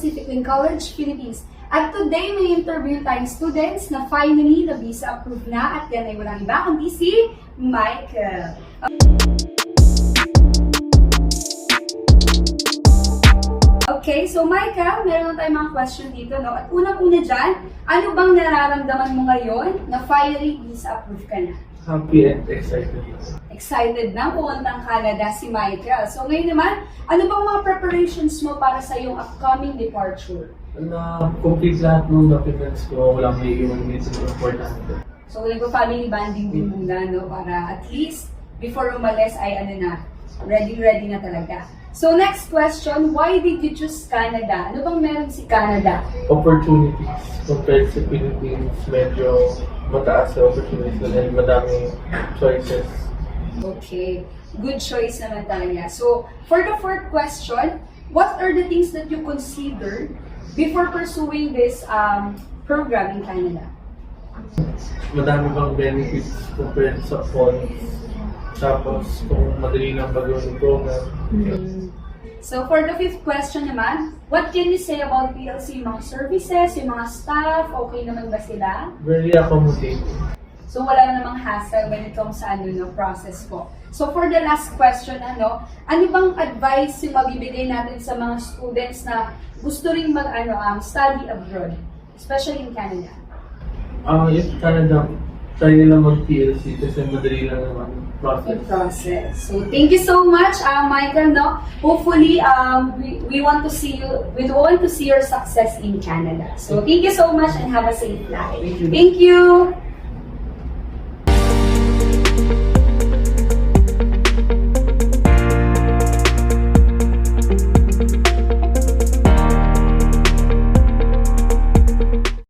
specifically in College Philippines. At today, may interview tayong students na finally na visa approved na, at yan ay walang iba kundi si Michael. Okay, so Michael, meron tayong mga question dito, no? At unang-una dyan, ano bang nararamdaman mo ngayon na finally visa approved ka na? Happy and excited. Excited na pumuntang Canada si Michael. So ngayon naman, ano bang mga preparations mo para sa iyong upcoming departure? Na-complete lahat ng documents ko, walang may iwan dito na importante. So nagpa-family bonding din muna, no? Para at least before umalis ay ano na, ready na talaga. So next question, why did you choose Canada? Ano bang meron si Canada? Opportunities compared sa Philippines, medyo mataas sa opportunities and madaming choices. Okay, good choice naman talaga. So for the fourth question, what are the things that you considered before pursuing this program in Canada? Madami bang benefits compared sa funds. Tapos kung madali lang pag-gawin yung program. So for the fifth question naman, what can you say about PLC? Yung mga services, yung mga staff, okay naman ba sila? Very accommodating. So wala namang hassle when it comes sa process po. So for the last question, ano bang advice yung mabibigay natin sa mga students na gusto rin study abroad, especially in Canada? If Canada, try nila mag-PLC kasi madali lang naman process. So thank you so much, Michael. No, hopefully, we want to see you. We want to see your success in Canada. So thank you so much and have a safe life. Thank you. Thank you.